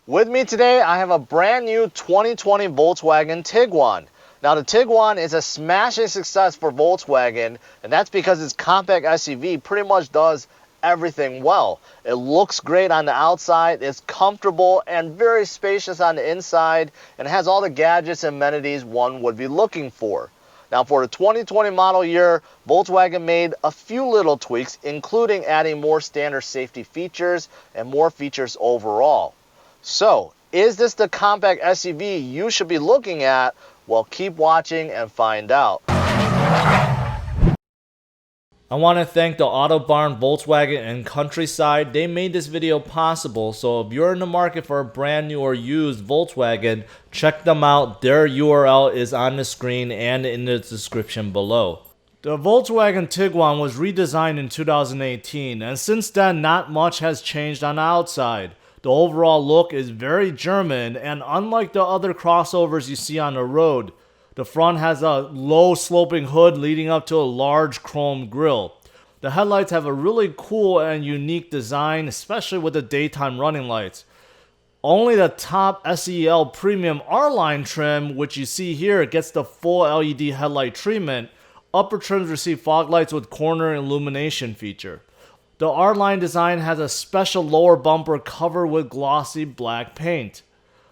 With me today, I have a brand new 2020 Volkswagen Tiguan. Now the Tiguan is a smashing success for Volkswagen, and that's because its compact SUV pretty much does everything well. It looks great on the outside, it's comfortable and very spacious on the inside, and has all the gadgets and amenities one would be looking for. Now for the 2020 model year, Volkswagen made a few little tweaks, including adding more standard safety features and more features overall. So, is this the compact SUV you should be looking at? Well, keep watching and find out. I want to thank the Auto Barn, Volkswagen, and Countryside. They made this video possible, so if you're in the market for a brand new or used Volkswagen, check them out. Their URL is on the screen and in the description below. The Volkswagen Tiguan was redesigned in 2018, and since then not much has changed on the outside. The overall look is very German, and unlike the other crossovers you see on the road, the front has a low sloping hood leading up to a large chrome grille. The headlights have a really cool and unique design, especially with the daytime running lights. Only the top SEL Premium R-Line trim, which you see here, gets the full LED headlight treatment. Upper trims receive fog lights with corner illumination feature. The R-Line design has a special lower bumper covered with glossy black paint.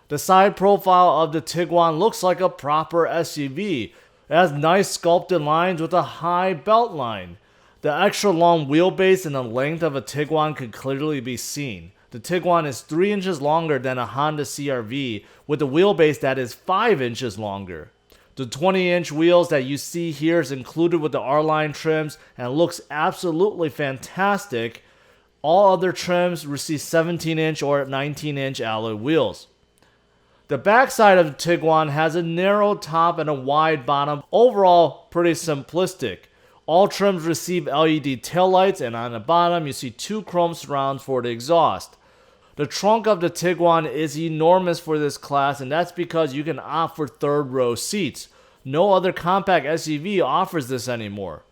The side profile of the Tiguan looks like a proper SUV. It has nice sculpted lines with a high belt line. The extra long wheelbase and the length of a Tiguan could clearly be seen. The Tiguan is 3 inches longer than a Honda CR-V with a wheelbase that is 5 inches longer. The 20-inch wheels that you see here is included with the R-Line trims and looks absolutely fantastic. All other trims receive 17-inch or 19-inch alloy wheels. The backside of the Tiguan has a narrow top and a wide bottom. Overall, pretty simplistic. All trims receive LED taillights, and on the bottom you see 2 chrome surrounds for the exhaust. The trunk of the Tiguan is enormous for this class, and that's because you can opt for third row seats. No other compact SUV offers this anymore.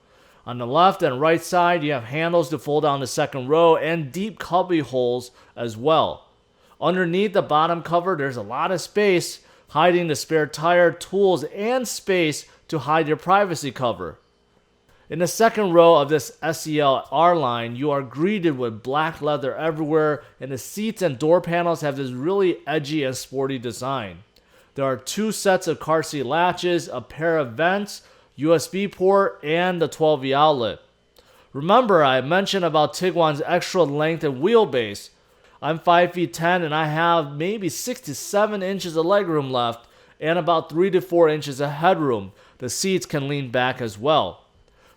On the left and right side, you have handles to fold down the second row and deep cubby holes as well. Underneath the bottom cover, there's a lot of space, hiding the spare tire, tools, and space to hide your privacy cover. In the second row of this SEL R-Line, you are greeted with black leather everywhere, and the seats and door panels have this really edgy and sporty design. There are 2 sets of car seat latches, a pair of vents, USB port, and the 12V outlet. Remember, I mentioned about Tiguan's extra length and wheelbase. I'm 5 feet 10 and I have maybe 6 to 7 inches of legroom left and about 3 to 4 inches of headroom. The seats can lean back as well.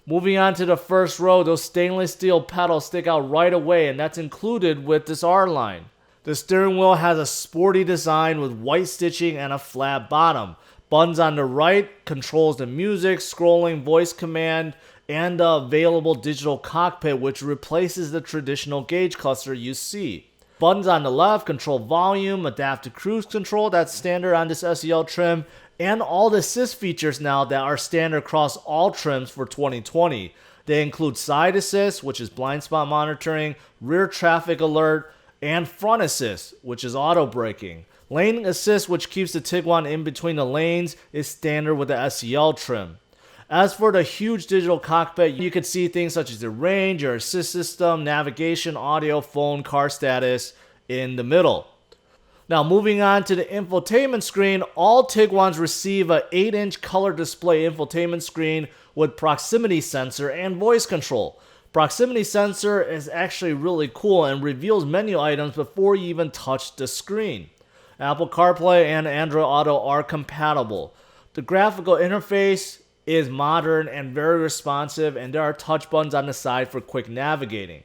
Moving on to the first row, those stainless steel pedals stick out right away, and that's included with this R-Line. The steering wheel has a sporty design with white stitching and a flat bottom. Buttons on the right controls the music, scrolling, voice command, and the available digital cockpit, which replaces the traditional gauge cluster you see. Buttons on the left control volume, adaptive cruise control that's standard on this SEL trim, and all the assist features now that are standard across all trims for 2020. They include side assist, which is blind spot monitoring, rear traffic alert, and front assist, which is auto braking. Lane assist, which keeps the Tiguan in between the lanes, is standard with the SEL trim. As for the huge digital cockpit, you can see things such as the range, your assist system, navigation, audio, phone, car status in the middle. Now moving on to the infotainment screen, all Tiguans receive a 8-inch color display infotainment screen with proximity sensor and voice control. Proximity sensor is actually really cool and reveals menu items before you even touch the screen. Apple CarPlay and Android Auto are compatible. The graphical interface is modern and very responsive, and there are touch buttons on the side for quick navigating.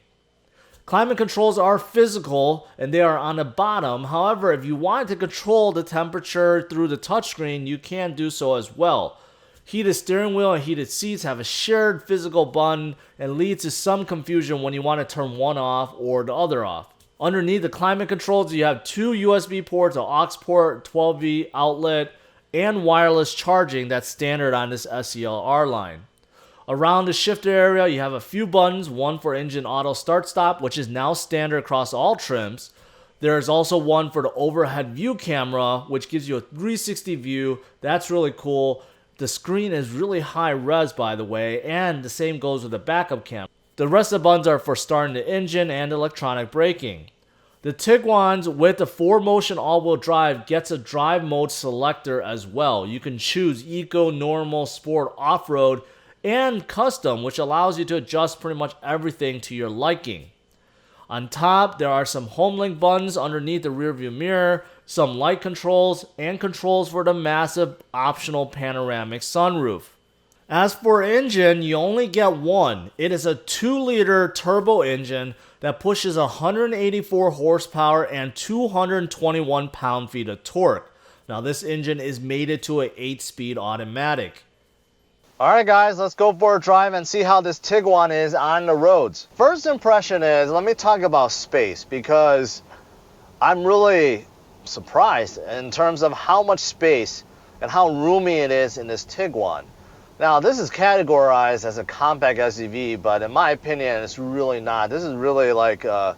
Climate controls are physical and they are on the bottom. However, if you want to control the temperature through the touchscreen, you can do so as well. Heated steering wheel and heated seats have a shared physical button and leads to some confusion when you want to turn one off or the other off. Underneath the climate controls, you have 2 USB ports, an aux port, 12V outlet, and wireless charging that's standard on this SEL R-Line. Around the shifter area, you have a few buttons, one for engine auto start stop, which is now standard across all trims. There's also one for the overhead view camera, which gives you a 360 view. That's really cool. The screen is really high res, by the way, and the same goes with the backup camera. The rest of the buttons are for starting the engine and electronic braking. The Tiguan's with the 4Motion all-wheel drive gets a drive mode selector as well. You can choose Eco, Normal, Sport, Off-Road, and Custom, which allows you to adjust pretty much everything to your liking. On top, there are some HomeLink buttons underneath the rearview mirror, some light controls, and controls for the massive optional panoramic sunroof. As for engine, you only get one. It is a 2-liter turbo engine that pushes 184 horsepower and 221 pound-feet of torque. Now this engine is mated to an 8-speed automatic. Alright guys, let's go for a drive and see how this Tiguan is on the roads. First impression is, let me talk about space, because I'm really surprised in terms of how much space and how roomy it is in this Tiguan. Now this is categorized as a compact SUV, but in my opinion it's really not. This is really like a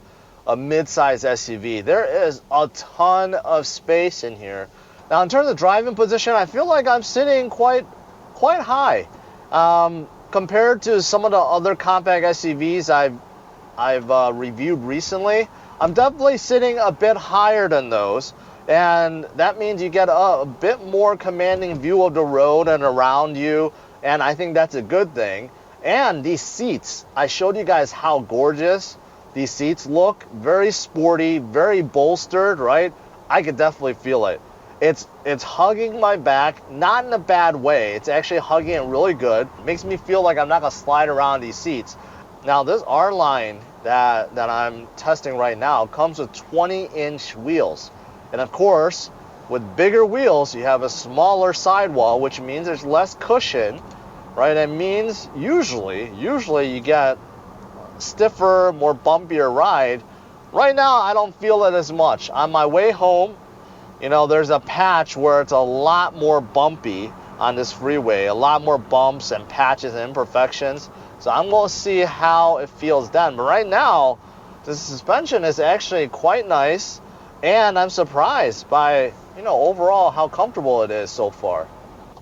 mid-size SUV. There is a ton of space in here. Now in terms of driving position, I feel like I'm sitting quite high compared to some of the other compact SUVs I've reviewed recently. I'm definitely sitting a bit higher than those, and that means you get a bit more commanding view of the road and around you, and I think that's a good thing. And these seats, I showed you guys how gorgeous these seats look. Very sporty, very bolstered, right? I could definitely feel it. It's hugging my back, not in a bad way. It's actually hugging it really good. It makes me feel like I'm not gonna slide around these seats. Now this R-Line that I'm testing right now comes with 20-inch wheels. And of course, with bigger wheels, you have a smaller sidewall, which means there's less cushion, right? It means usually you get stiffer, more bumpier ride. Right now, I don't feel it as much. On my way home, you know, there's a patch where it's a lot more bumpy on this freeway, a lot more bumps and patches and imperfections. So I'm going to see how it feels then. But right now, the suspension is actually quite nice, and I'm surprised by, you know, overall how comfortable it is so far.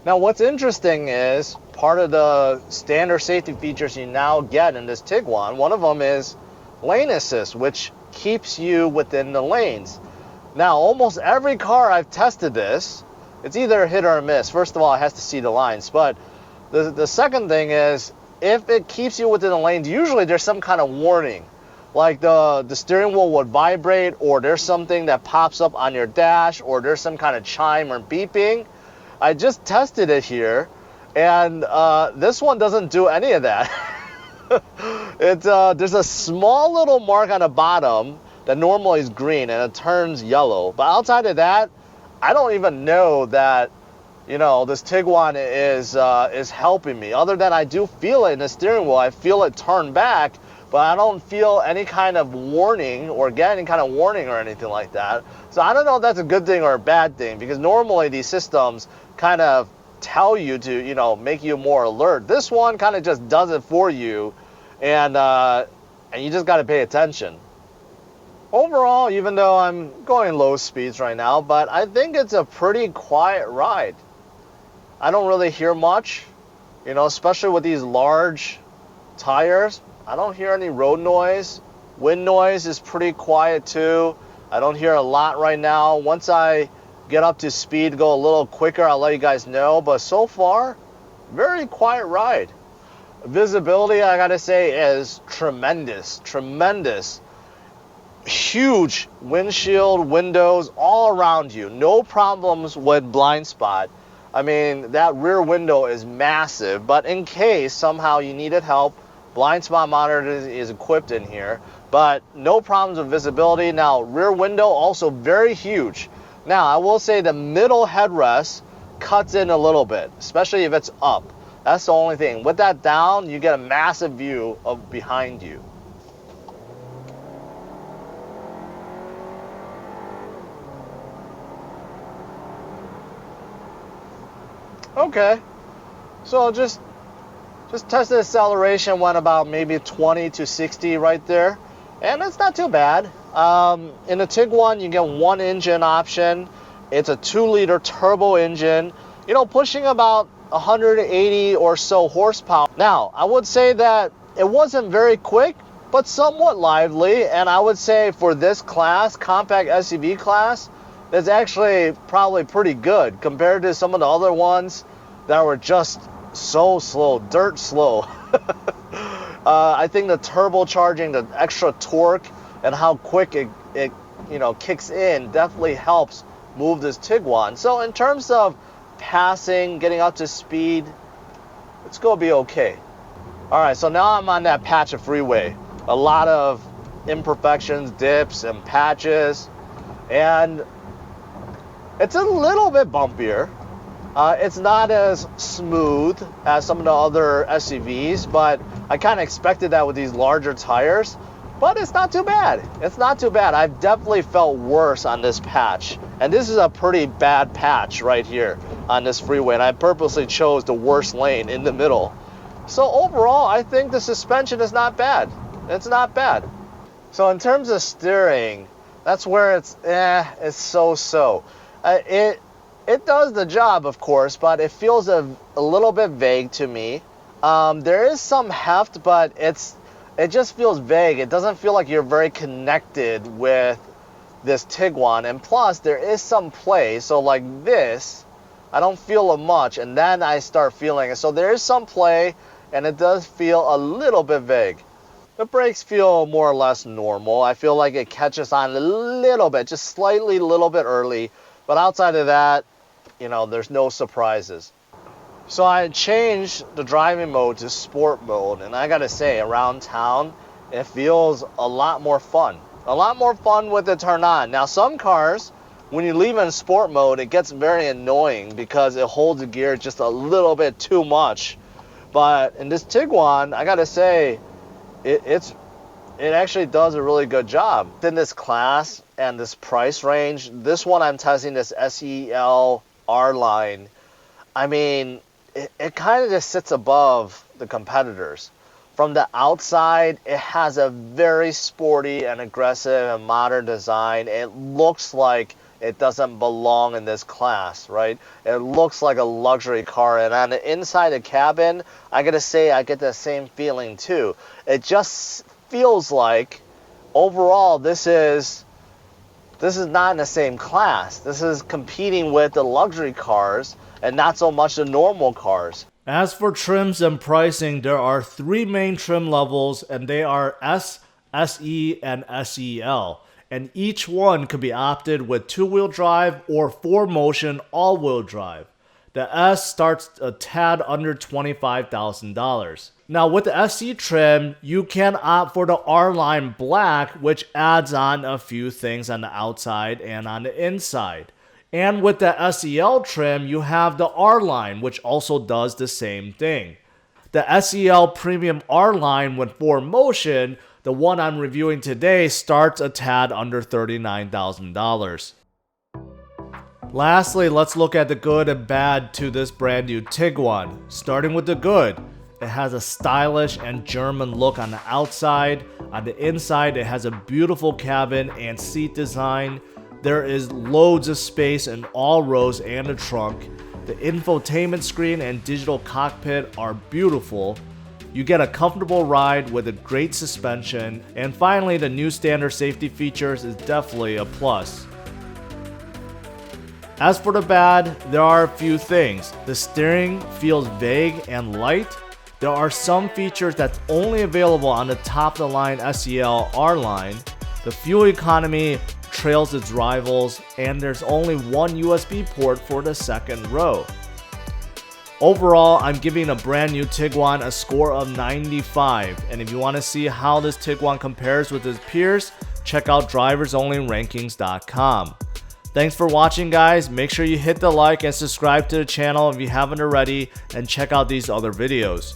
Now what's interesting is part of the standard safety features you now get in this Tiguan, one of them is lane assist, which keeps you within the lanes. Now, almost every car I've tested this, it's either a hit or a miss. First of all, it has to see the lines. But the second thing is, if it keeps you within the lanes, usually there's some kind of warning. Like the steering wheel would vibrate, or there's something that pops up on your dash, or there's some kind of chime or beeping. I just tested it here, and this one doesn't do any of that. There's a small little mark on the bottom that normally is green and it turns yellow. But outside of that, I don't even know that, you know, this Tiguan is helping me. Other than I do feel it in the steering wheel. I feel it turn back, but I don't feel any kind of warning or get any kind of warning or anything like that. So I don't know if that's a good thing or a bad thing, because normally these systems kind of tell you to, you know, make you more alert. This one kind of just does it for you, and you just got to pay attention. Overall, even though I'm going low speeds right now, but I think it's a pretty quiet ride. I don't really hear much, you know, especially with these large tires. I don't hear any road noise. Wind noise is pretty quiet too. I don't hear a lot right now. Once I get up to speed, go a little quicker, I'll let you guys know. But so far, very quiet ride. Visibility, I gotta say, is tremendous. Huge windshield, windows all around you. No problems with blind spot. I mean, that rear window is massive, but in case somehow you needed help, blind spot monitor is equipped in here, but no problems with visibility. Now, rear window also very huge. Now, I will say the middle headrest cuts in a little bit, especially if it's up. That's the only thing. With that down, you get a massive view of behind you. Okay, so just tested acceleration, went about maybe 20 to 60 right there. and it's not too bad. In the Tiguan, you get one engine option. It's a 2-liter turbo engine, you know, pushing about 180 or so horsepower. Now, I would say that it wasn't very quick, but somewhat lively, and I would say for this class, compact SUV class, it's actually probably pretty good compared to some of the other ones that were just so slow, dirt slow. I think the turbocharging, the extra torque, and how quick it you know kicks in definitely helps move this Tiguan. So in terms of passing, getting up to speed, it's gonna be okay. All right, so now I'm on that patch of freeway. A lot of imperfections, dips, and patches, and it's a little bit bumpier. It's not as smooth as some of the other SUVs, but I kind of expected that with these larger tires. But it's not too bad. It's not too bad. I've definitely felt worse on this patch. And this is a pretty bad patch right here on this freeway. And I purposely chose the worst lane in the middle. So overall, I think the suspension is not bad. It's not bad. So in terms of steering, that's where it's so-so. It does the job, of course, but it feels a little bit vague to me. There is some heft, but it just feels vague. It doesn't feel like you're very connected with this Tiguan. And plus, there is some play. So like this, I don't feel it much, and then I start feeling it. So there is some play, and it does feel a little bit vague. The brakes feel more or less normal. I feel like it catches on a little bit, just slightly, a little bit early. But outside of that, you know, there's no surprises. So I changed the driving mode to sport mode, and I gotta say, around town, it feels a lot more fun. A lot more fun with it turned on. Now, some cars, when you leave in sport mode, it gets very annoying because it holds the gear just a little bit too much. But in this Tiguan, I gotta say, it actually does a really good job. In this class and this price range, this one I'm testing, this SEL R line, I mean, it kind of just sits above the competitors. From the outside, it has a very sporty and aggressive and modern design. It looks like it doesn't belong in this class, right? It looks like a luxury car. And on the inside of the cabin, I gotta say, I get the same feeling too. It just feels like, overall, this is not in the same class. This is competing with the luxury cars and not so much the normal cars. As for trims and pricing, there are 3 main trim levels, and they are S, SE, and SEL. And each one could be opted with 2-wheel drive or 4Motion all-wheel drive. The S starts a tad under $25,000. Now with the SE trim, you can opt for the R-Line Black, which adds on a few things on the outside and on the inside. And with the SEL trim, you have the R-Line, which also does the same thing. The SEL Premium R-Line with 4Motion, the one I'm reviewing today, starts a tad under $39,000. Lastly, let's look at the good and bad to this brand new Tiguan. Starting with the good, it has a stylish and German look on the outside. On the inside, it has a beautiful cabin and seat design. There is loads of space in all rows and the trunk. The infotainment screen and digital cockpit are beautiful. You get a comfortable ride with a great suspension. And finally, the new standard safety features is definitely a plus. As for the bad, there are a few things. The steering feels vague and light. There are some features that's only available on the top-of-the-line SEL R-Line. The fuel economy trails its rivals, and there's only one USB port for the second row. Overall, I'm giving a brand new Tiguan a score of 95, and if you want to see how this Tiguan compares with its peers, check out driversonlyrankings.com. Thanks for watching, guys. Make sure you hit the like and subscribe to the channel if you haven't already, and check out these other videos.